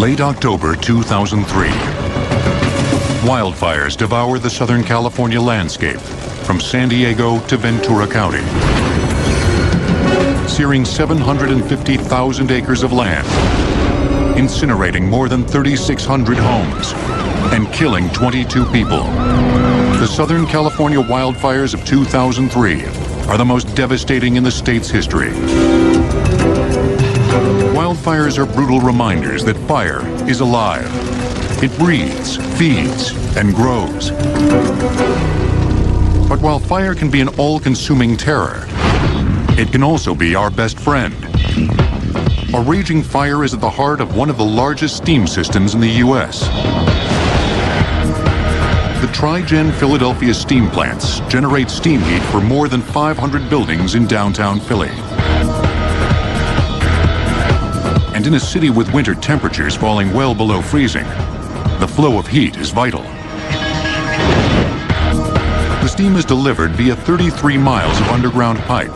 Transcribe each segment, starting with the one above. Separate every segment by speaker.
Speaker 1: Late October 2003. Wildfires devour the Southern California landscape from San Diego to Ventura County, searing 750,000 acres of land, incinerating more than 3,600 homes, and killing 22 people. The Southern California wildfires of 2003 are the most devastating in the state's history. Wildfires are brutal reminders that fire is alive. It breathes, feeds, and grows. But while fire can be an all-consuming terror, it can also be our best friend. A raging fire is at the heart of one of the largest steam systems in the U.S. The Tri-Gen Philadelphia steam plants generate steam heat for more than 500 buildings in downtown Philly. And in a city with winter temperatures falling well below freezing, the flow of heat is vital. The steam is delivered via 33 miles of underground pipe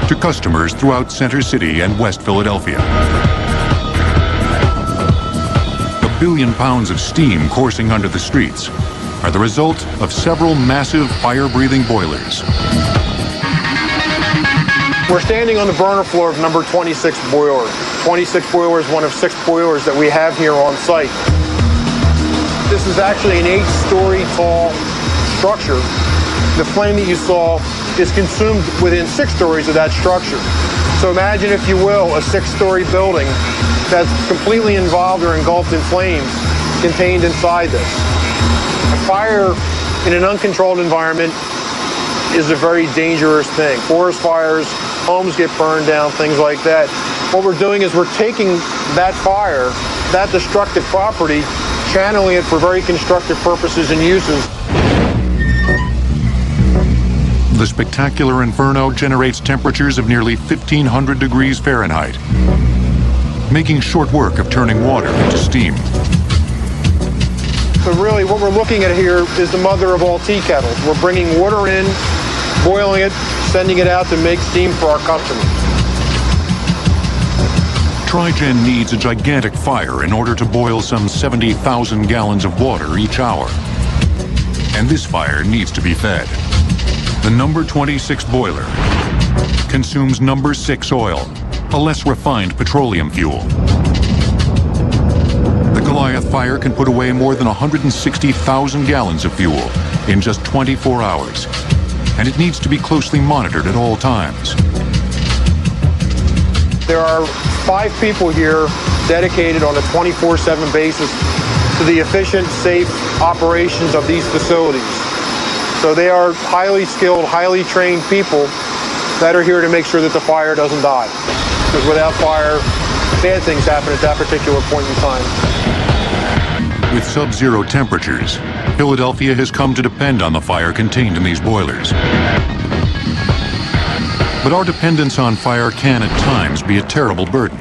Speaker 1: to customers throughout Center City and West Philadelphia. The billion pounds of steam coursing under the streets are the result of several massive fire-breathing boilers.
Speaker 2: We're standing on the burner floor of number 26 boiler. 26 boiler is one of 6 boilers that we have here on site. This is actually an 8-story tall structure. The flame that you saw is consumed within 6 stories of that structure. So imagine, if you will, a 6-story building that's completely involved or engulfed in flames contained inside this. A fire in an uncontrolled environment is a very dangerous thing. Forest fires, homes get burned down, things like that. What we're doing is we're taking that fire, that destructive property, channeling it for very constructive purposes and uses.
Speaker 1: The spectacular inferno generates temperatures of nearly 1,500 degrees Fahrenheit, making short work of turning water into steam.
Speaker 2: So really what we're looking at here is the mother of all tea kettles. We're bringing water in, boiling it, sending it out to make steam for our customers.
Speaker 1: Tri-Gen needs a gigantic fire in order to boil some 70,000 gallons of water each hour. And this fire needs to be fed. The number 26 boiler consumes number 6 oil, a less refined petroleum fuel. The Goliath fire can put away more than 160,000 gallons of fuel in just 24 hours, and it needs to be closely monitored at all times.
Speaker 2: There are 5 people here dedicated on a 24/7 basis to the efficient, safe operations of these facilities. So they are highly skilled, highly trained people that are here to make sure that the fire doesn't die. Because without fire, bad things happen at that particular point in time.
Speaker 1: With sub-zero temperatures, Philadelphia has come to depend on the fire contained in these boilers. But our dependence on fire can at times be a terrible burden.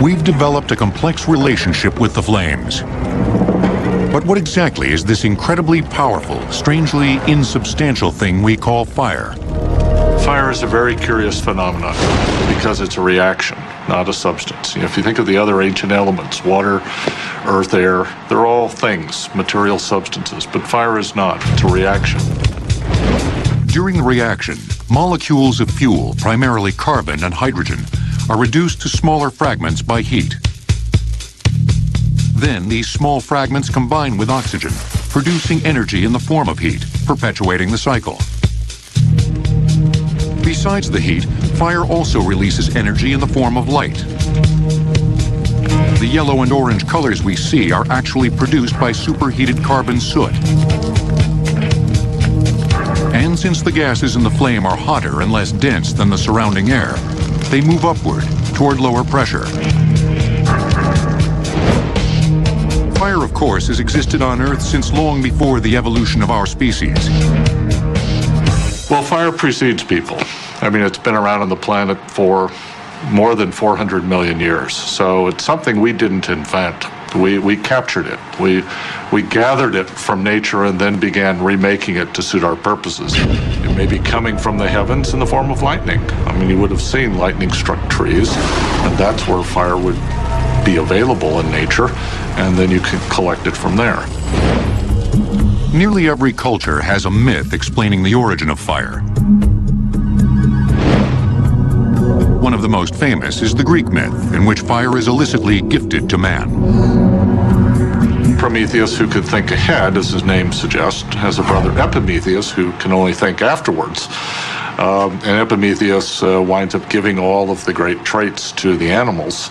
Speaker 1: We've developed a complex relationship with the flames. But what exactly is this incredibly powerful, strangely insubstantial thing we call fire?
Speaker 3: Fire is a very curious phenomenon because it's a reaction, not a substance. If you think of the other ancient elements, water, earth, air, they're all things, material substances, but fire is not. It's a reaction.
Speaker 1: During the reaction, molecules of fuel, primarily carbon and hydrogen, are reduced to smaller fragments by heat. Then these small fragments combine with oxygen, producing energy in the form of heat, perpetuating the cycle. Besides the heat, fire also releases energy in the form of light. The yellow and orange colors we see are actually produced by superheated carbon soot. And since the gases in the flame are hotter and less dense than the surrounding air, they move upward toward lower pressure. Fire, of course, has existed on Earth since long before the evolution of our species.
Speaker 3: Well, fire precedes people. I mean, it's been around on the planet for more than 400 million years. So it's something we didn't invent. We captured it. We gathered it from nature and then began remaking it to suit our purposes. It may be coming from the heavens in the form of lightning. I mean, you would have seen lightning-struck trees, and that's where fire would be available in nature, and then you can collect it from there.
Speaker 1: Nearly every culture has a myth explaining the origin of fire. One of the most famous is the Greek myth, in which fire is illicitly gifted to man.
Speaker 3: Prometheus, who could think ahead, as his name suggests, has a brother Epimetheus, who can only think afterwards. And Epimetheus winds up giving all of the great traits to the animals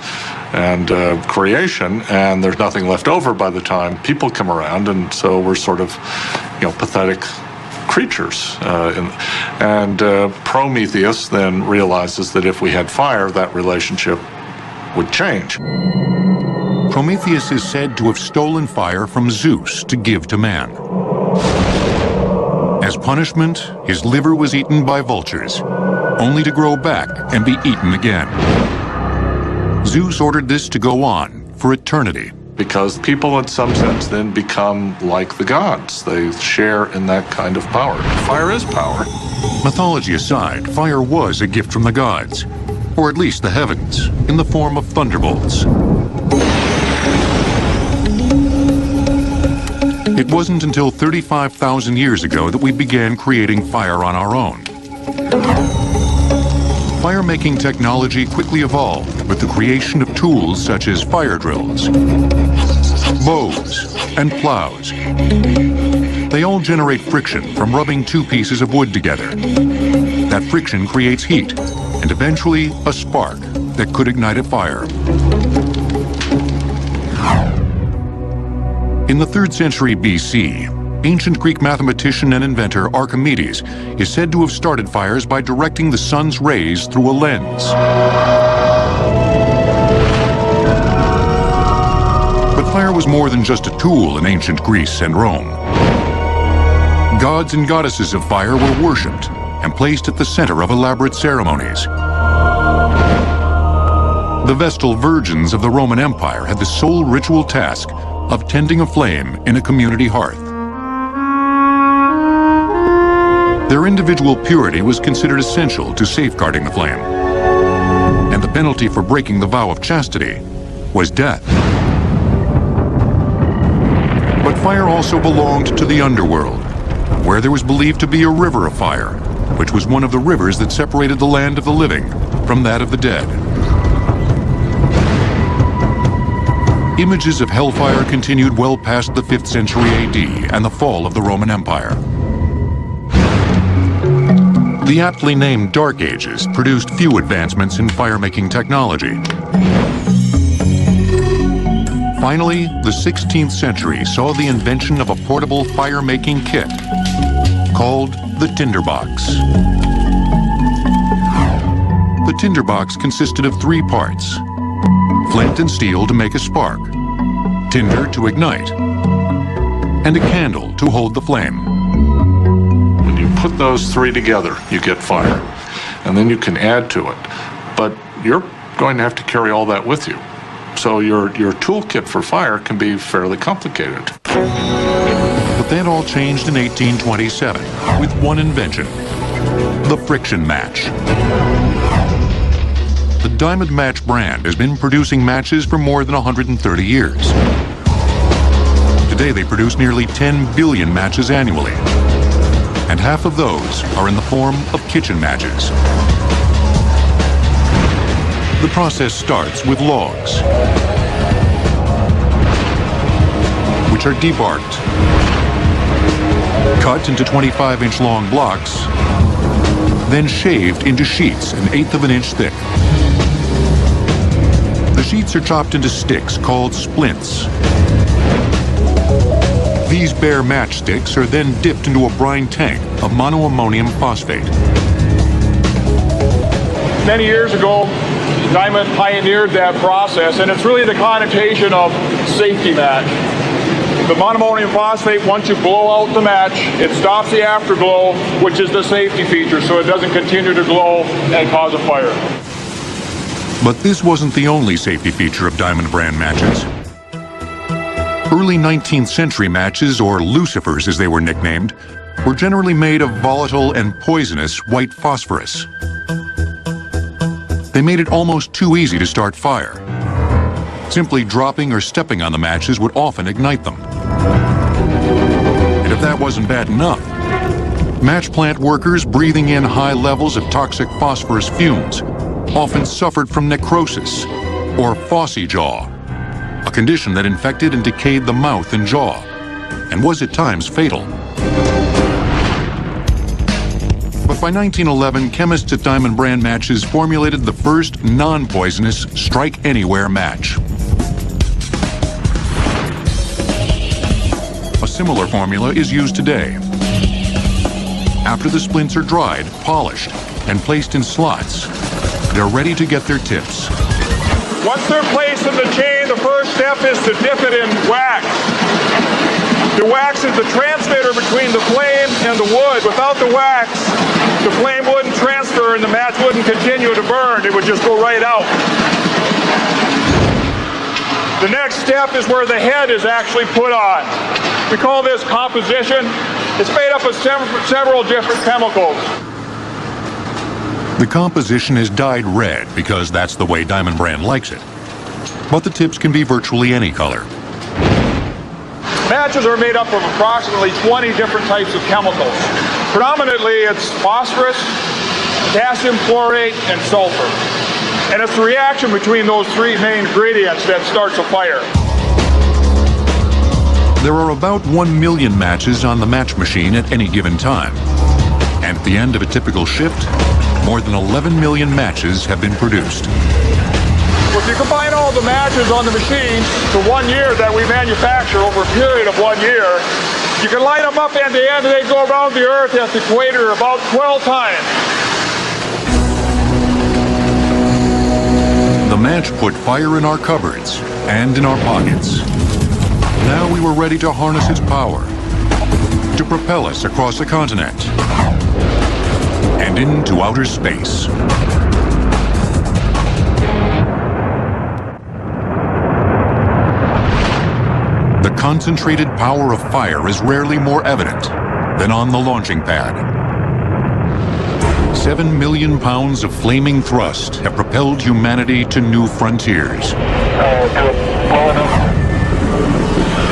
Speaker 3: and creation, and there's nothing left over by the time people come around, and so we're sort of, pathetic creatures. And Prometheus then realizes that if we had fire, that relationship would change.
Speaker 1: Prometheus is said to have stolen fire from Zeus to give to man. As punishment, his liver was eaten by vultures, only to grow back and be eaten again. Zeus ordered this to go on for eternity.
Speaker 3: Because people, in some sense, then become like the gods. They share in that kind of power. Fire is power.
Speaker 1: Mythology aside, fire was a gift from the gods, or at least the heavens, in the form of thunderbolts. It wasn't until 35,000 years ago that we began creating fire on our own. Fire-making technology quickly evolved with the creation of tools such as fire drills, bows, and plows. They all generate friction from rubbing two pieces of wood together. That friction creates heat, and eventually a spark that could ignite a fire. In the 3rd century BC, ancient Greek mathematician and inventor Archimedes is said to have started fires by directing the sun's rays through a lens. But fire was more than just a tool in ancient Greece and Rome. Gods and goddesses of fire were worshipped and placed at the center of elaborate ceremonies. The Vestal Virgins of the Roman Empire had the sole ritual task of tending a flame in a community hearth. Their individual purity was considered essential to safeguarding the flame, and the penalty for breaking the vow of chastity was death. But fire also belonged to the underworld, where there was believed to be a river of fire, which was one of the rivers that separated the land of the living from that of the dead. Images of hellfire continued well past the 5th century AD and the fall of the Roman Empire. The aptly named Dark Ages produced few advancements in fire-making technology. Finally, the 16th century saw the invention of a portable fire-making kit called the tinderbox. The tinderbox consisted of 3 parts: flint and steel to make a spark, tinder to ignite, and a candle to hold the flame.
Speaker 3: When you put those 3 together, you get fire, and then you can add to it. But you're going to have to carry all that with you. So your toolkit for fire can be fairly complicated.
Speaker 1: But that all changed in 1827 with one invention: the friction match. The Diamond Match brand has been producing matches for more than 130 years. Today they produce nearly 10 billion matches annually, and half of those are in the form of kitchen matches. The process starts with logs, which are debarked, cut into 25-inch long blocks, then shaved into sheets an 1/8 of an inch thick. The sheets are chopped into sticks called splints. These bare matchsticks are then dipped into a brine tank of monoammonium phosphate.
Speaker 4: Many years ago, Diamond pioneered that process, and it's really the connotation of safety match. The monoammonium phosphate, once you blow out the match, it stops the afterglow, which is the safety feature, so it doesn't continue to glow and cause a fire.
Speaker 1: But this wasn't the only safety feature of Diamond brand matches. Early 19th century matches, or lucifers as they were nicknamed, were generally made of volatile and poisonous white phosphorus. They made it almost too easy to start fire. Simply dropping or stepping on the matches would often ignite them. And if that wasn't bad enough, match plant workers breathing in high levels of toxic phosphorus fumes often suffered from necrosis, or phossy jaw, a condition that infected and decayed the mouth and jaw, and was at times fatal. But by 1911, chemists at Diamond Brand Matches formulated the first non-poisonous strike-anywhere match. A similar formula is used today. After the splints are dried, polished, and placed in slots, they're ready to get their tips.
Speaker 4: Once they're placed in the chain, the first step is to dip it in wax. The wax is the transmitter between the flame and the wood. Without the wax, the flame wouldn't transfer and the match wouldn't continue to burn. It would just go right out. The next step is where the head is actually put on. We call this composition. It's made up of several different chemicals.
Speaker 1: The composition is dyed red because that's the way Diamond Brand likes it. But the tips can be virtually any color.
Speaker 4: Matches are made up of approximately 20 different types of chemicals. Predominantly, it's phosphorus, potassium chlorate, and sulfur. And it's the reaction between those three main ingredients that starts a fire.
Speaker 1: There are about 1 million matches on the match machine at any given time. And at the end of a typical shift, more than 11 million matches have been produced.
Speaker 4: If you combine all the matches on the machine to 1 year that we manufacture over a period of 1 year, you can light them up end to end and they go around the Earth at the equator about 12 times.
Speaker 1: The match put fire in our cupboards and in our pockets. Now we were ready to harness its power, to propel us across a continent and into outer space. The concentrated power of fire is rarely more evident than on the launching pad. 7 million pounds of flaming thrust have propelled humanity to new frontiers.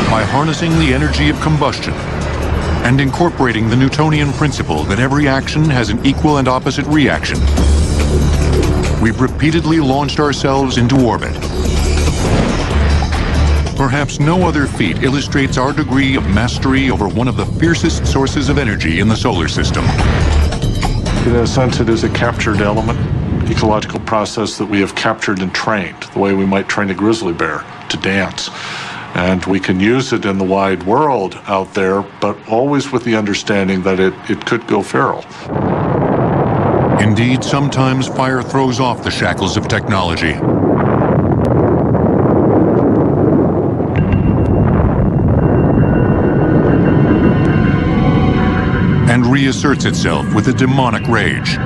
Speaker 1: By harnessing the energy of combustion and incorporating the Newtonian principle that every action has an equal and opposite reaction, we've repeatedly launched ourselves into orbit. Perhaps no other feat illustrates our degree of mastery over one of the fiercest sources of energy in the solar system.
Speaker 3: In a sense, it is a captured element, ecological process that we have captured and trained, the way we might train a grizzly bear to dance. And we can use it in the wide world out there, but always with the understanding that it could go feral.
Speaker 1: Indeed, sometimes fire throws off the shackles of technology. And reasserts itself with a demonic rage.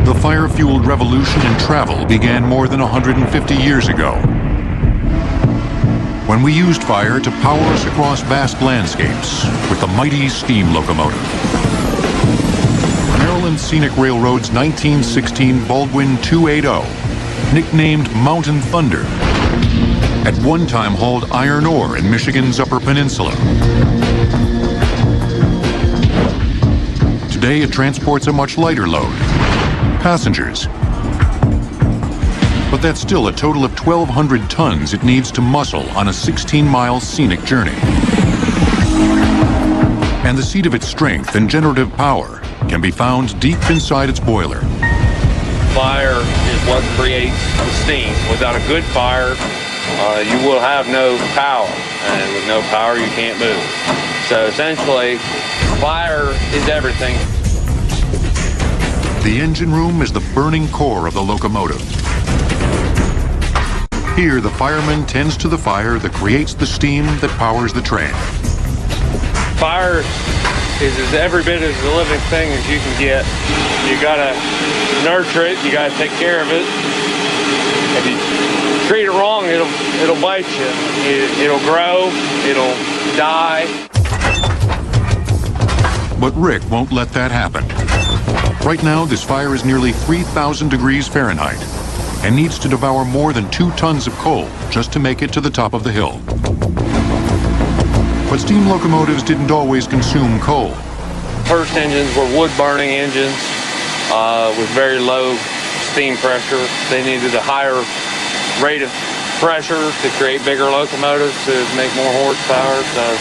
Speaker 1: The fire-fueled revolution in travel began more than 150 years ago, when we used fire to power us across vast landscapes with the mighty steam locomotive. Maryland Scenic Railroad's 1916 Baldwin 280, nicknamed Mountain Thunder, at one time hauled iron ore in Michigan's Upper Peninsula. Today it transports a much lighter load, passengers. But that's still a total of 1,200 tons it needs to muscle on a 16-mile scenic journey. And the seat of its strength and generative power can be found deep inside its boiler.
Speaker 5: Fire is what creates the steam. Without a good fire, you will have no power. And with no power, you can't move. So essentially, fire is everything.
Speaker 1: The engine room is the burning core of the locomotive. Here, the fireman tends to the fire that creates the steam that powers the train.
Speaker 5: Fire is every bit as a living thing as you can get. You gotta nurture it, you gotta take care of it. If you treat it wrong, it'll bite you. It'll grow, it'll die.
Speaker 1: But Rick won't let that happen. Right now, this fire is nearly 3,000 degrees Fahrenheit and needs to devour more than 2 tons of coal just to make it to the top of the hill. But steam locomotives didn't always consume coal.
Speaker 5: First engines were wood-burning engines with very low steam pressure. They needed a higher rate of pressure to create bigger locomotives to make more horsepower. So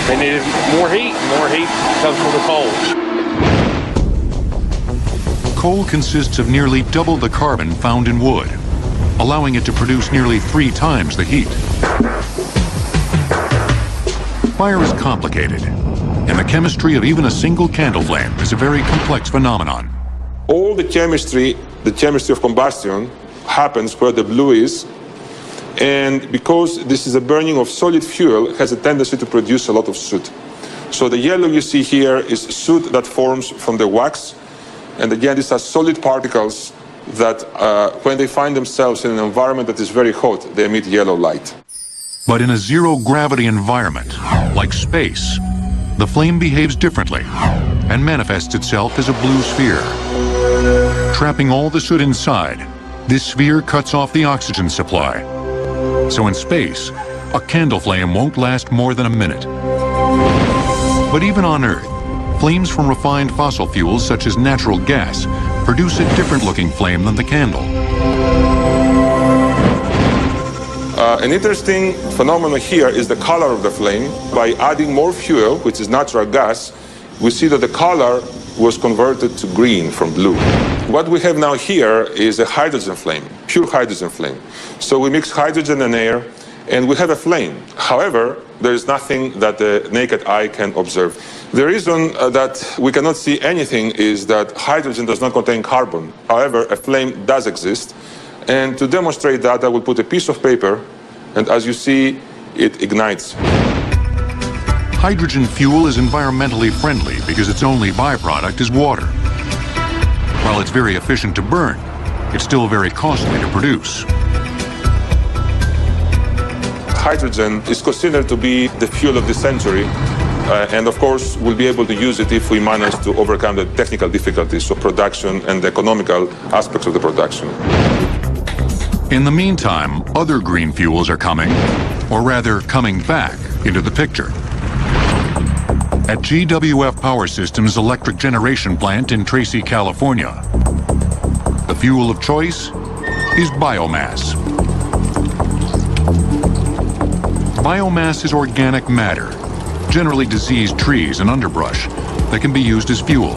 Speaker 5: they needed more heat. More heat comes from the coal.
Speaker 1: Coal consists of nearly double the carbon found in wood, allowing it to produce nearly 3 times the heat. Fire is complicated, and the chemistry of even a single candle flame is a very complex phenomenon.
Speaker 6: All the chemistry of combustion happens where the blue is, and because this is a burning of solid fuel, it has a tendency to produce a lot of soot. So the yellow you see here is soot that forms from the wax, and again, these are solid particles that when they find themselves in an environment that is very hot, they emit yellow light.
Speaker 1: But in a zero-gravity environment, like space, the flame behaves differently and manifests itself as a blue sphere. Trapping all the soot inside, this sphere cuts off the oxygen supply. So in space, a candle flame won't last more than a minute. But even on Earth, flames from refined fossil fuels such as natural gas produce a different-looking flame than the candle.
Speaker 6: An interesting phenomenon here is the color of the flame. By adding more fuel, which is natural gas, we see that the color was converted to green from blue. What we have now here is a hydrogen flame, pure hydrogen flame. So we mix hydrogen and air, and we have a flame. However, there is nothing that the naked eye can observe. The reason that we cannot see anything is that hydrogen does not contain carbon. However, a flame does exist. And to demonstrate that, I will put a piece of paper, and as you see, it ignites.
Speaker 1: Hydrogen fuel is environmentally friendly because its only byproduct is water. While it's very efficient to burn, it's still very costly to produce.
Speaker 6: Hydrogen is considered to be the fuel of the century, and of course, we'll be able to use it if we manage to overcome the technical difficulties of production and the economical aspects of the production.
Speaker 1: In the meantime, other green fuels are coming, or rather coming back, into the picture. At GWF Power Systems' electric generation plant in Tracy, California, the fuel of choice is biomass. Biomass is organic matter, generally diseased trees and underbrush, that can be used as fuel.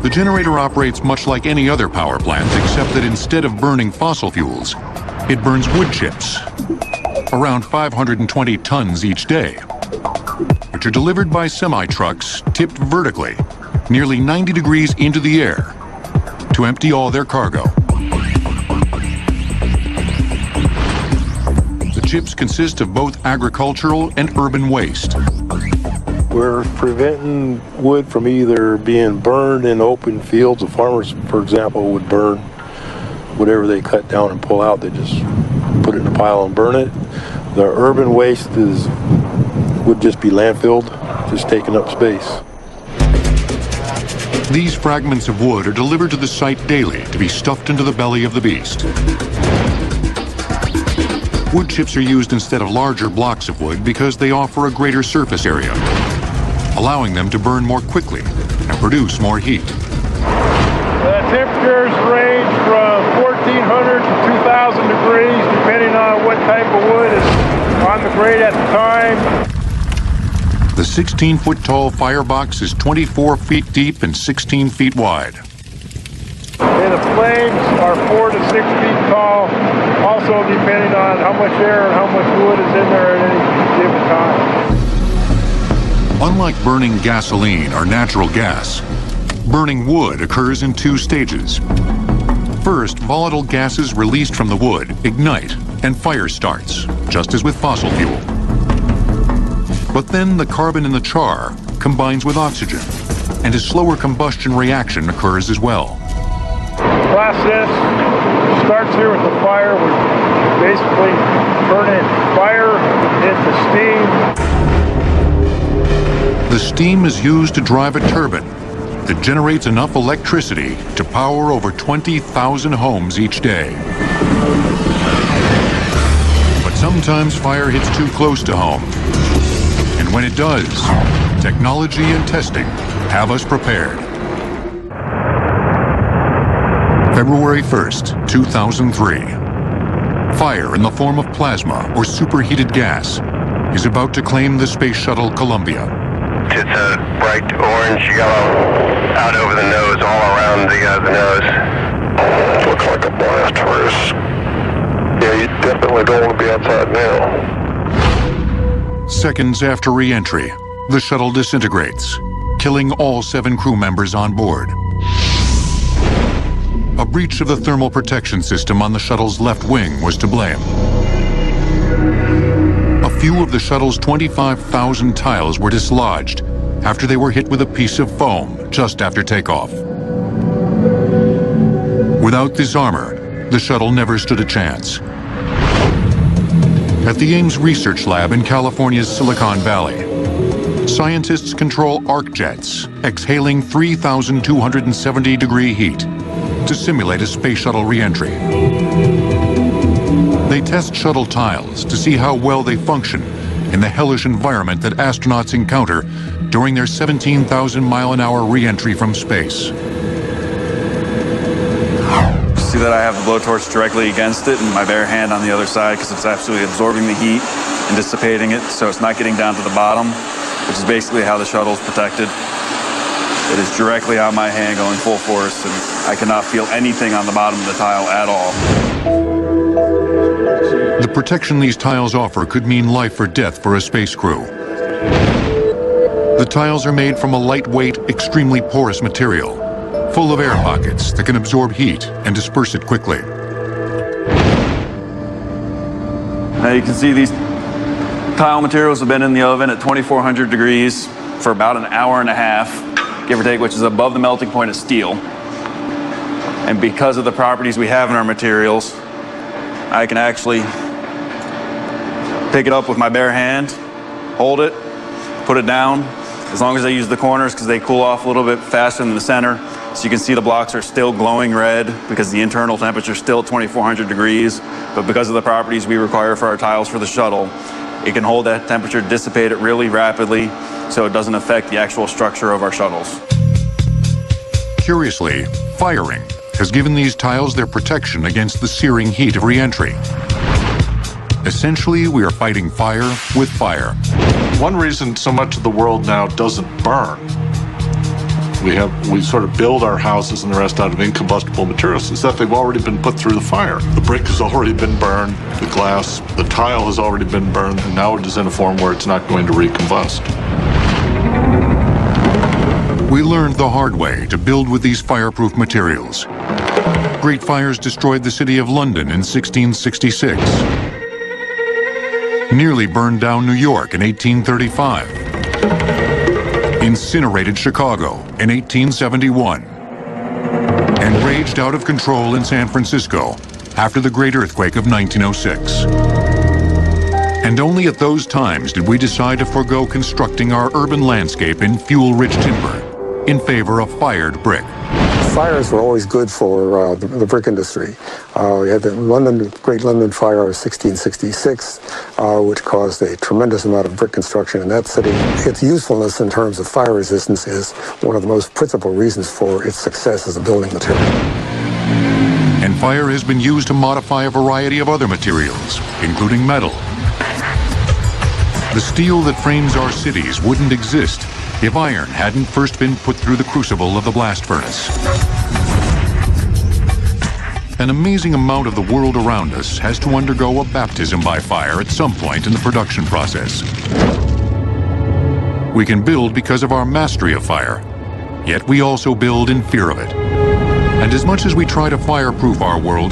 Speaker 1: The generator operates much like any other power plant, except that instead of burning fossil fuels, it burns wood chips, around 520 tons each day, which are delivered by semi-trucks tipped vertically, nearly 90 degrees into the air, to empty all their cargo. The chips consist of both agricultural and urban waste.
Speaker 7: We're preventing wood from either being burned in open fields. The farmers, for example, would burn whatever they cut down and pull out. They just put it in a pile and burn it. The urban waste would just be landfilled, just taking up space.
Speaker 1: These fragments of wood are delivered to the site daily to be stuffed into the belly of the beast. Wood chips are used instead of larger blocks of wood because they offer a greater surface area, allowing them to burn more quickly and produce more heat.
Speaker 4: The temperatures range from 1,400 to 2,000 degrees, depending on what type of wood is on the grade at the time.
Speaker 1: The 16-foot-tall firebox is 24 feet deep and 16 feet wide.
Speaker 4: And the flames are 4 to 6 feet tall, also depending on how much air and how much wood is in there at any given time.
Speaker 1: Unlike burning gasoline or natural gas, burning wood occurs in 2 stages. First, volatile gases released from the wood ignite and fire starts, just as with fossil fuel. But then the carbon in the char combines with oxygen, and a slower combustion reaction occurs as well.
Speaker 8: Process starts here with the fire. We're basically burning fire into steam.
Speaker 1: The steam is used to drive a turbine that generates enough electricity to power over 20,000 homes each day. But sometimes fire hits too close to home. And when it does, technology and testing have us prepared. February 1st, 2003. Fire in the form of plasma or superheated gas is about to claim the Space Shuttle Columbia.
Speaker 9: It's a bright orange yellow out over the nose, all around the nose. Looks like a blast furnace. Yeah, you definitely don't want to be outside now.
Speaker 1: Seconds after re-entry, the shuttle disintegrates, killing all 7 crew members on board. A breach of the thermal protection system on the shuttle's left wing was to blame. A few of the shuttle's 25,000 tiles were dislodged after they were hit with a piece of foam just after takeoff. Without this armor, the shuttle never stood a chance. At the Ames Research Lab in California's Silicon Valley, scientists control arc jets exhaling 3,270-degree heat to simulate a space shuttle re-entry. They test shuttle tiles to see how well they function in the hellish environment that astronauts encounter during their 17,000-mile-an-hour re-entry from space.
Speaker 10: See that I have the blowtorch directly against it and my bare hand on the other side because it's absolutely absorbing the heat and dissipating it, so it's not getting down to the bottom, which is basically how the shuttle is protected. It is directly on my hand going full force, and I cannot feel anything on the bottom of the tile at all.
Speaker 1: The protection these tiles offer could mean life or death for a space crew. The tiles are made from a lightweight, extremely porous material, full of air pockets that can absorb heat and disperse it quickly.
Speaker 10: Now you can see these tile materials have been in the oven at 2,400 degrees for about an hour and a half, give or take, which is above the melting point of steel. And because of the properties we have in our materials, I can actually pick it up with my bare hand, hold it, put it down, as long as I use the corners because they cool off a little bit faster than the center. So you can see the blocks are still glowing red because the internal temperature is still 2,400 degrees. But because of the properties we require for our tiles for the shuttle, it can hold that temperature, dissipate it really rapidly so it doesn't affect the actual structure of our shuttles.
Speaker 1: Curiously, firing has given these tiles their protection against the searing heat of re-entry. Essentially, we are fighting fire with fire.
Speaker 3: One reason so much of the world now doesn't burn, we sort of build our houses and the rest out of incombustible materials, is that they've already been put through the fire. The brick has already been burned, the glass, the tile has already been burned, and now it is in a form where it's not going to recombust.
Speaker 1: We learned the hard way to build with these fireproof materials. Great fires destroyed the city of London in 1666. Nearly burned down New York in 1835. Incinerated Chicago in 1871. And raged out of control in San Francisco after the Great Earthquake of 1906. And only at those times did we decide to forego constructing our urban landscape in fuel-rich timber in favor of fired brick.
Speaker 11: Fires were always good for the brick industry. We had the Great London Fire of 1666, which caused a tremendous amount of brick construction in that city. Its usefulness in terms of fire resistance is one of the most principal reasons for its success as a building material.
Speaker 1: And fire has been used to modify a variety of other materials, including metal. The steel that frames our cities wouldn't exist if iron hadn't first been put through the crucible of the blast furnace. An amazing amount of the world around us has to undergo a baptism by fire at some point in the production process. We can build because of our mastery of fire, yet we also build in fear of it. And as much as we try to fireproof our world,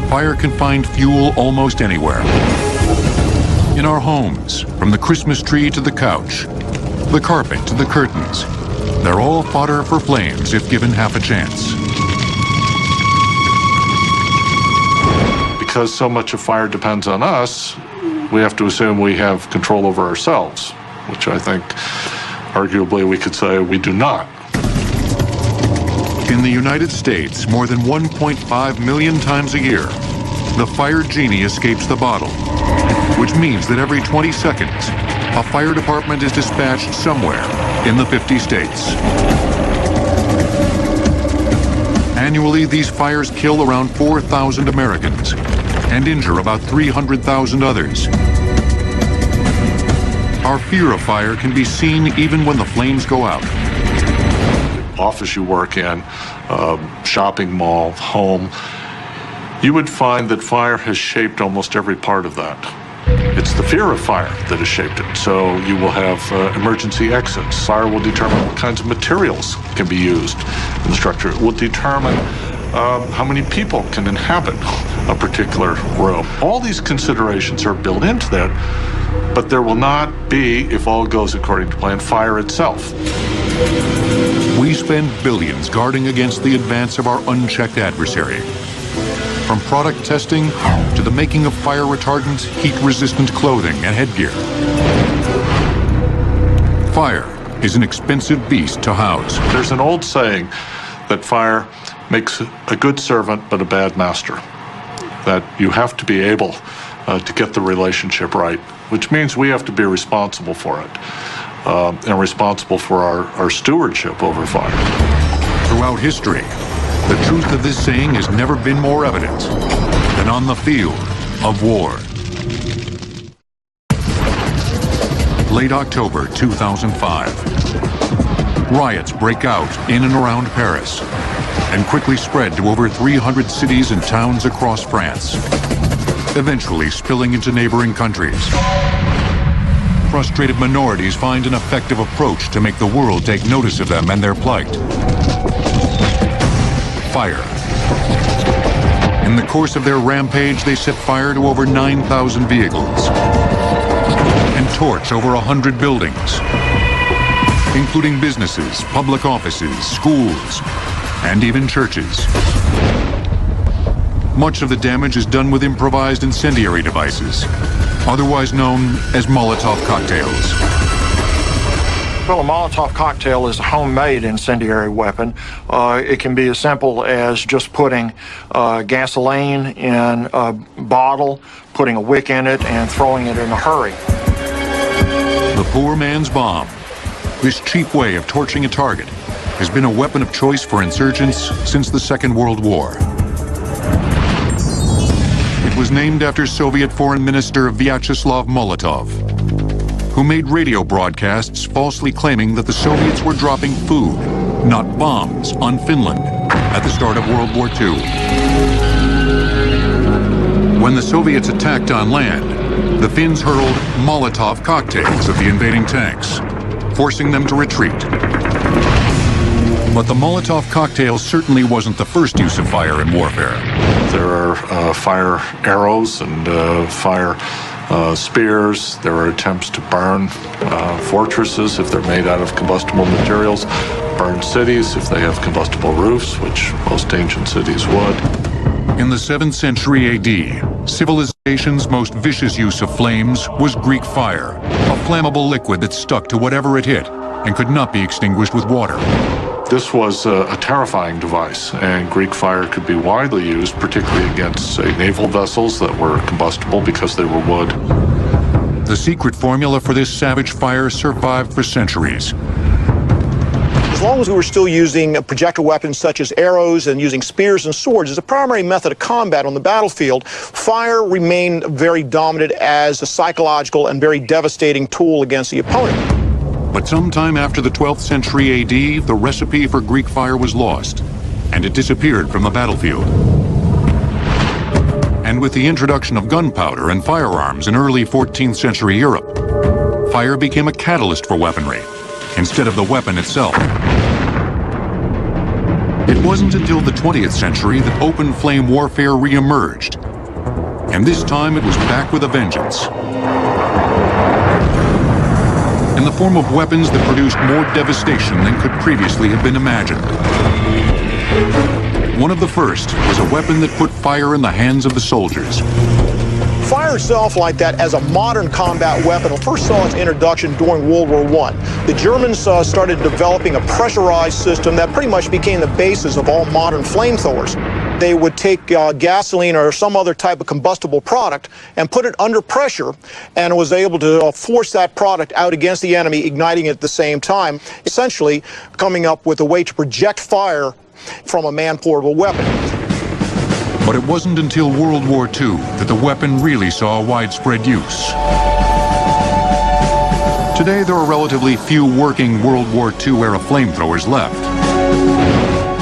Speaker 1: fire can find fuel almost anywhere. In our homes, from the Christmas tree to the couch, the carpet to the curtains, they're all fodder for flames if given half a chance.
Speaker 3: Because so much of fire depends on us, we have to assume we have control over ourselves, which I think arguably we could say we do not.
Speaker 1: In the United States, more than 1.5 million times a year, the fire genie escapes the bottle, which means that every 20 seconds, a fire department is dispatched somewhere in the 50 states. Annually, these fires kill around 4,000 Americans and injure about 300,000 others. Our fear of fire can be seen even when the flames go out.
Speaker 3: Office you work in, shopping mall, home, you would find that fire has shaped almost every part of that. It's the fear of fire that has shaped it. So you will have emergency exits. Fire will determine what kinds of materials can be used in the structure. It will determine how many people can inhabit a particular room. All these considerations are built into that, but there will not be, if all goes according to plan, fire itself.
Speaker 1: We spend billions guarding against the advance of our unchecked adversary. From product testing to the making of fire-retardant, heat-resistant clothing and headgear. Fire is an expensive beast to house.
Speaker 3: There's an old saying that fire makes a good servant but a bad master. That you have to be able to get the relationship right, which means we have to be responsible for it and responsible for our stewardship over fire.
Speaker 1: Throughout history, the truth of this saying has never been more evident than on the field of war. Late October 2005. Riots break out in and around Paris and quickly spread to over 300 cities and towns across France, eventually spilling into neighboring countries. Frustrated minorities find an effective approach to make the world take notice of them and their plight. Fire. In the course of their rampage, they set fire to over 9,000 vehicles and torch over 100 buildings, including businesses, public offices, schools, and even churches. Much of the damage is done with improvised incendiary devices, otherwise known as Molotov cocktails.
Speaker 2: Well, a Molotov cocktail is a homemade incendiary weapon. It can be as simple as just putting gasoline in a bottle, putting a wick in it, and throwing it in a hurry.
Speaker 1: The poor man's bomb. This cheap way of torching a target has been a weapon of choice for insurgents since the Second World War. It was named after Soviet Foreign Minister Vyacheslav Molotov, who made radio broadcasts falsely claiming that the Soviets were dropping food, not bombs, on Finland at the start of World War II. When the Soviets attacked on land, the Finns hurled Molotov cocktails at the invading tanks, forcing them to retreat. But the Molotov cocktail certainly wasn't the first use of fire in warfare.
Speaker 3: There are fire arrows and fire spears. There are attempts to burn fortresses if they're made out of combustible materials, burn cities if they have combustible roofs, which most ancient cities would.
Speaker 1: In the 7th century AD, civilization's most vicious use of flames was Greek fire, a flammable liquid that stuck to whatever it hit and could not be extinguished with water.
Speaker 3: This was a terrifying device, and Greek fire could be widely used, particularly against, say, naval vessels that were combustible because they were wood.
Speaker 1: The secret formula for this savage fire survived for centuries.
Speaker 12: As long as we were still using projectile weapons such as arrows and using spears and swords as a primary method of combat on the battlefield, fire remained very dominant as a psychological and very devastating tool against the opponent.
Speaker 1: But sometime after the 12th century AD, the recipe for Greek fire was lost, and it disappeared from the battlefield. And with the introduction of gunpowder and firearms in early 14th century Europe, fire became a catalyst for weaponry, instead of the weapon itself. It wasn't until the 20th century that open flame warfare re-emerged, and this time it was back with a vengeance. in the form of weapons that produced more devastation than could previously have been imagined. One of the first was a weapon that put fire in the hands of the soldiers.
Speaker 12: Fire itself, like that, as a modern combat weapon, first saw its introduction during World War I. The Germans started developing a pressurized system that pretty much became the basis of all modern flamethrowers. They would take gasoline or some other type of combustible product and put it under pressure, and it was able to force that product out against the enemy, igniting it at the same time, essentially coming up with a way to project fire from a man-portable weapon.
Speaker 1: But it wasn't until World War II that the weapon really saw widespread use. Today, there are relatively few working World War II-era flamethrowers left,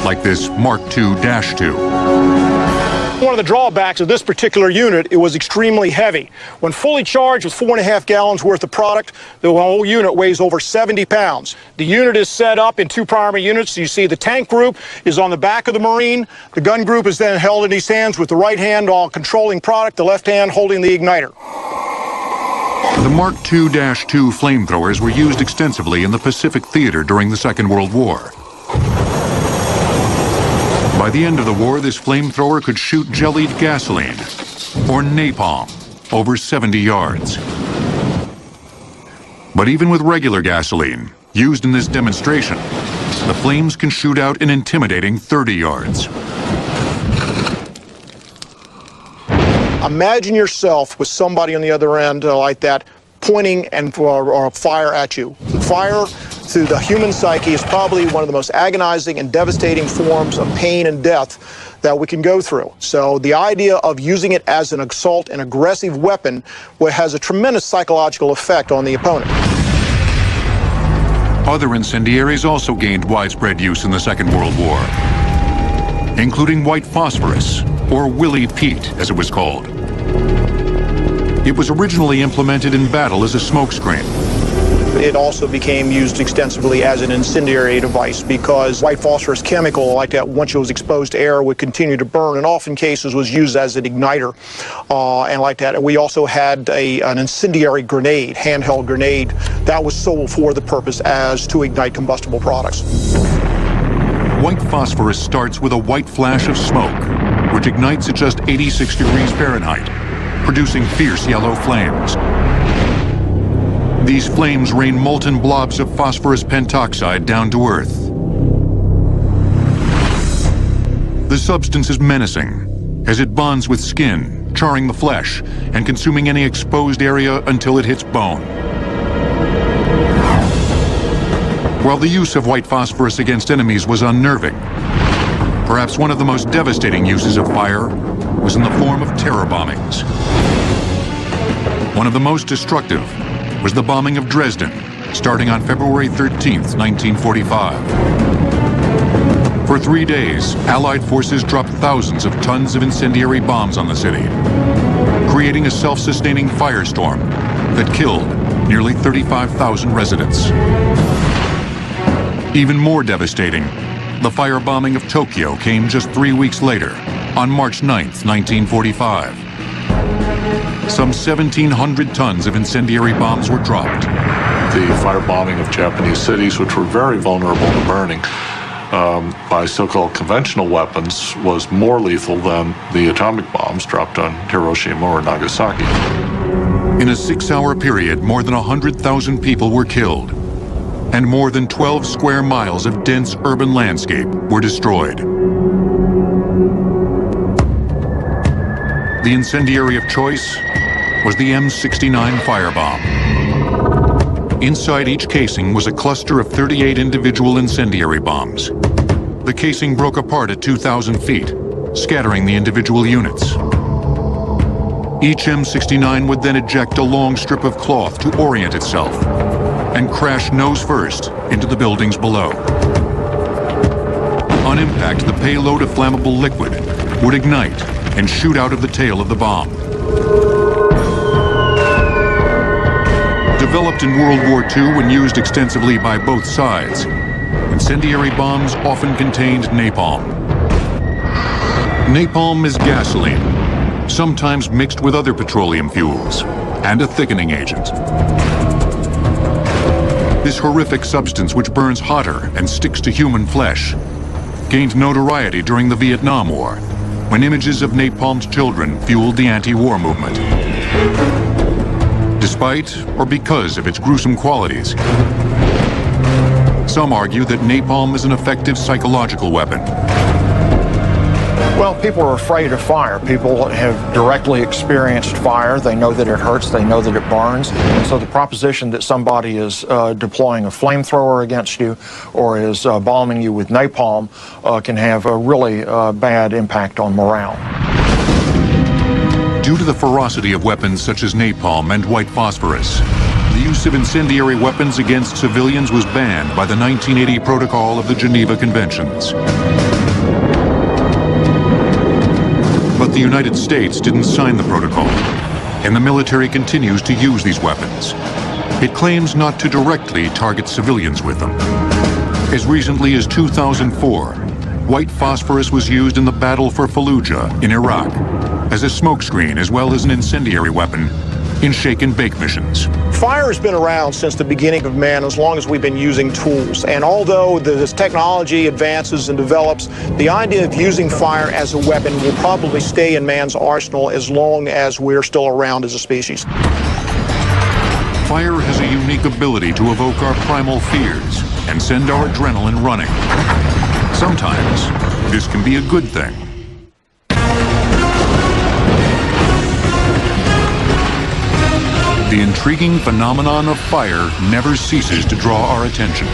Speaker 1: like this Mark II-2.
Speaker 12: One of the drawbacks of this particular unit, it was extremely heavy. When fully charged with 4.5 gallons worth of product, the whole unit weighs over 70 pounds. The unit is set up in two primary units. You see the tank group is on the back of the Marine. The gun group is then held in these hands with the right hand on controlling product, the left hand holding the igniter.
Speaker 1: The Mark II-2 flamethrowers were used extensively in the Pacific Theater during the Second World War. By the end of the war, this flamethrower could shoot jellied gasoline, or napalm, over 70 yards. But even with regular gasoline, used in this demonstration, the flames can shoot out an intimidating 30 yards.
Speaker 12: Imagine yourself with somebody on the other end like that, pointing and or fire at you. Fire through the human psyche is probably one of the most agonizing and devastating forms of pain and death that we can go through. So the idea of using it as an assault and aggressive weapon has a tremendous psychological effect on the opponent.
Speaker 1: Other incendiaries also gained widespread use in the Second World War, including white phosphorus, or Willie Pete, as it was called. It was originally implemented in battle as a smokescreen.
Speaker 12: It also became used extensively as an incendiary device because white phosphorus chemical like that, once it was exposed to air, would continue to burn, and often cases was used as an igniter and like that. And we also had an incendiary grenade, handheld grenade, that was sold for the purpose as to ignite combustible products.
Speaker 1: White phosphorus starts with a white flash of smoke, which ignites at just 86 degrees Fahrenheit, producing fierce yellow flames. These flames rain molten blobs of phosphorus pentoxide down to Earth. The substance is menacing, as it bonds with skin, charring the flesh, and consuming any exposed area until it hits bone. While the use of white phosphorus against enemies was unnerving, perhaps one of the most devastating uses of fire was in the form of terror bombings. One of the most destructive was the bombing of Dresden, starting on February 13th, 1945. For 3 days, Allied forces dropped thousands of tons of incendiary bombs on the city, creating a self-sustaining firestorm that killed nearly 35,000 residents. Even more devastating, the firebombing of Tokyo came just 3 weeks later, on March 9th, 1945. Some 1,700 tons of incendiary bombs were dropped.
Speaker 3: The firebombing of Japanese cities, which were very vulnerable to burning by so-called conventional weapons, was more lethal than the atomic bombs dropped on Hiroshima or Nagasaki.
Speaker 1: In a 6-hour period, more than 100,000 people were killed, and more than 12 square miles of dense urban landscape were destroyed. The incendiary of choice was the M69 firebomb. Inside each casing was a cluster of 38 individual incendiary bombs. The casing broke apart at 2,000 feet, scattering the individual units. Each M69 would then eject a long strip of cloth to orient itself and crash nose first into the buildings below. On impact, the payload of flammable liquid would ignite and shoot out of the tail of the bomb. Developed in World War II and used extensively by both sides, incendiary bombs often contained napalm. Napalm is gasoline, sometimes mixed with other petroleum fuels, and a thickening agent. This horrific substance, which burns hotter and sticks to human flesh, gained notoriety during the Vietnam War, when images of napalmed children fueled the anti-war movement. Despite or because of its gruesome qualities, some argue that napalm is an effective psychological weapon.
Speaker 12: Well, people are afraid of fire. People have directly experienced fire. They know that it hurts. They know that it burns. And so the proposition that somebody is deploying a flamethrower against you or is bombing you with napalm can have a really bad impact on morale.
Speaker 1: Due to the ferocity of weapons such as napalm and white phosphorus, the use of incendiary weapons against civilians was banned by the 1980 Protocol of the Geneva Conventions. But the United States didn't sign the protocol, and the military continues to use these weapons. It claims not to directly target civilians with them. As recently as 2004, white phosphorus was used in the battle for Fallujah in Iraq as a smokescreen as well as an incendiary weapon in shake-and-bake missions.
Speaker 12: Fire has been around since the beginning of man, as long as we've been using tools. And although this technology advances and develops, the idea of using fire as a weapon will probably stay in man's arsenal as long as we're still around as a species.
Speaker 1: Fire has a unique ability to evoke our primal fears and send our adrenaline running. Sometimes this can be a good thing. The intriguing phenomenon of fire never ceases to draw our attention.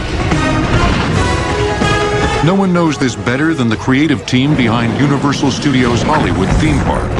Speaker 1: No one knows this better than the creative team behind Universal Studios Hollywood theme park.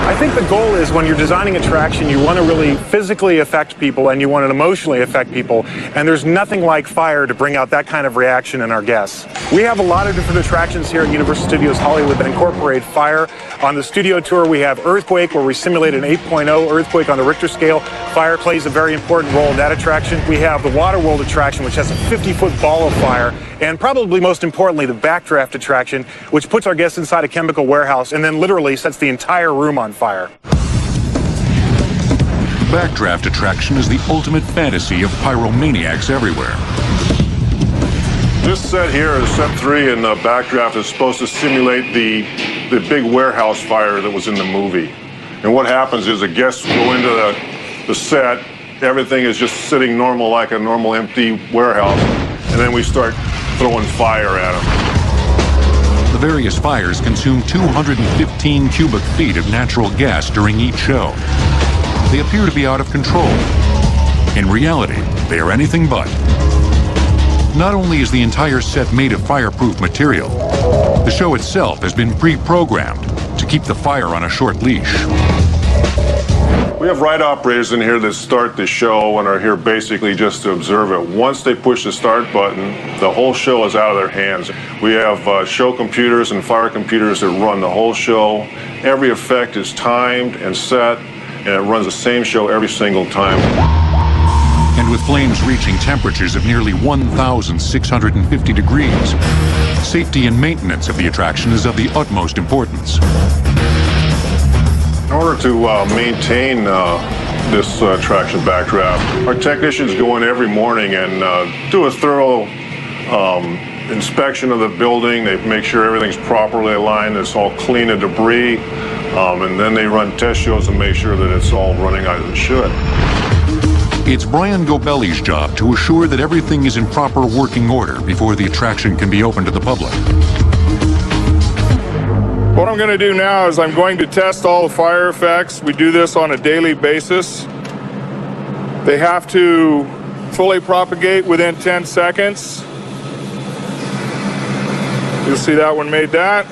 Speaker 8: I think the goal is when you're designing attraction, you want to really physically affect people and you want to emotionally affect people. And there's nothing like fire to bring out that kind of reaction in our guests. We have a lot of different attractions here at Universal Studios Hollywood that incorporate fire. On the studio tour, we have Earthquake, where we simulate an 8.0 earthquake on the Richter scale. Fire plays a very important role in that attraction. We have the Waterworld attraction, which has a 50-foot ball of fire. And probably most importantly, the Backdraft attraction, which puts our guests inside a chemical warehouse and then literally sets the entire room on fire.
Speaker 1: The Backdraft attraction is the ultimate fantasy of pyromaniacs everywhere.
Speaker 13: This set here is set 3, and the Backdraft is supposed to simulate the big warehouse fire that was in the movie. And what happens is the guests go into the set, everything is just sitting normal like a normal empty warehouse, and then we start throwing fire at them.
Speaker 1: The various fires consume 215 cubic feet of natural gas during each show. They appear to be out of control. In reality, they are anything but. Not only is the entire set made of fireproof material, the show itself has been pre-programmed to keep the fire on a short leash.
Speaker 13: We have ride operators in here that start the show and are here basically just to observe it. Once they push the start button, the whole show is out of their hands. We have show computers and fire computers that run the whole show. Every effect is timed and set, and it runs the same show every single time.
Speaker 1: And with flames reaching temperatures of nearly 1,650 degrees, safety and maintenance of the attraction is of the utmost importance.
Speaker 13: In order to maintain this attraction Backdraft, our technicians go in every morning and do a thorough inspection of the building. They make sure everything's properly aligned, it's all clean of debris, and then they run test shows and make sure that it's all running as it should.
Speaker 1: It's Brian Gobelli's job to assure that everything is in proper working order before the attraction can be open to the public.
Speaker 4: What I'm going to do now is I'm going to test all the fire effects. We do this on a daily basis. They have to fully propagate within 10 seconds. You'll see that one made that.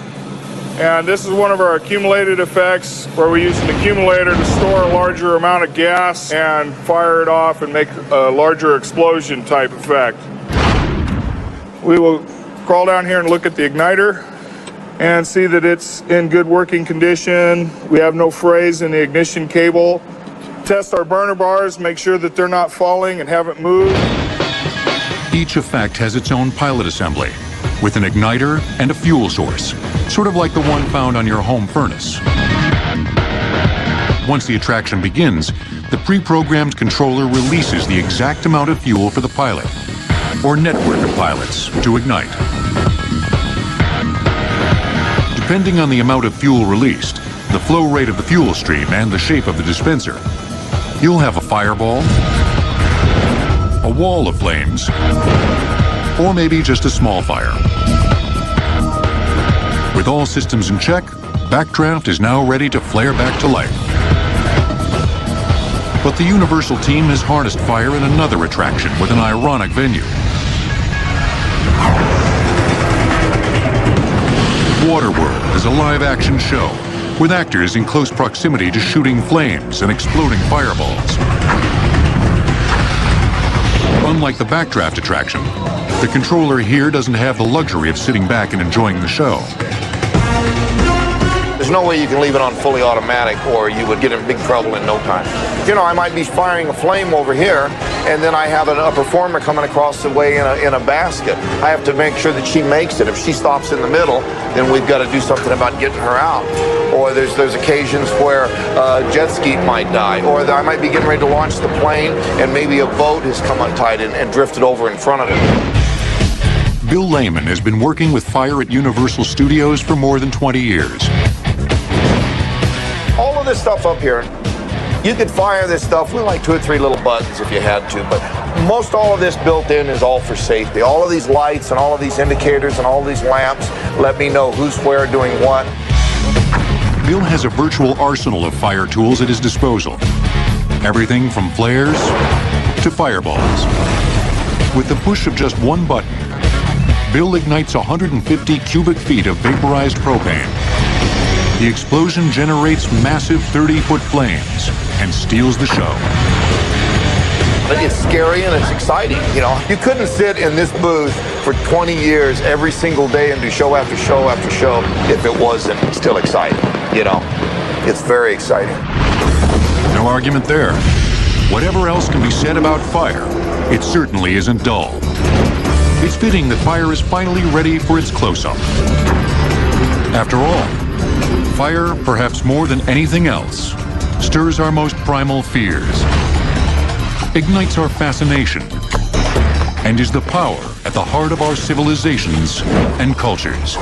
Speaker 4: And this is one of our accumulated effects where we use an accumulator to store a larger amount of gas and fire it off and make a larger explosion type effect. We will crawl down here and look at the igniter and see that it's in good working condition. We have no frays in the ignition cable. Test our burner bars, make sure that they're not falling and haven't moved.
Speaker 1: Each effect has its own pilot assembly, with an igniter and a fuel source, sort of like the one found on your home furnace. Once the attraction begins, the pre-programmed controller releases the exact amount of fuel for the pilot, or network of pilots, to ignite. Depending on the amount of fuel released, the flow rate of the fuel stream, and the shape of the dispenser, you'll have a fireball, a wall of flames, or maybe just a small fire. With all systems in check, Backdraft is now ready to flare back to life. But the Universal team has harnessed fire in another attraction with an ironic venue. Waterworld is a live-action show with actors in close proximity to shooting flames and exploding fireballs. Unlike the Backdraft attraction, the controller here doesn't have the luxury of sitting back and enjoying the show.
Speaker 14: There's no way you can leave it on fully automatic or you would get in big trouble in no time. You know, I might be firing a flame over here and then I have a performer coming across the way in a basket. I have to make sure that she makes it. If she stops in the middle, then we've got to do something about getting her out. Or there's occasions where a jet ski might die, or I might be getting ready to launch the plane and maybe a boat has come untied and drifted over in front of it.
Speaker 1: Bill Lehman has been working with fire at Universal Studios for more than 20 years.
Speaker 14: All of this stuff up here, you could fire this stuff with like 2 or 3 little buttons if you had to, but most all of this built in is all for safety. All of these lights and all of these indicators and all of these lamps let me know who's where doing what.
Speaker 1: Bill has a virtual arsenal of fire tools at his disposal. Everything from flares to fireballs. With the push of just one button, Bill ignites 150 cubic feet of vaporized propane. The explosion generates massive 30-foot flames and steals the show.
Speaker 14: It's scary and it's exciting, you know. You couldn't sit in this booth for 20 years every single day and do show after show after show if it wasn't still exciting, you know. It's very exciting.
Speaker 1: No argument there. Whatever else can be said about fire, it certainly isn't dull. It's fitting that fire is finally ready for its close-up. After all, fire, perhaps more than anything else, stirs our most primal fears, ignites our fascination, and is the power at the heart of our civilizations and cultures.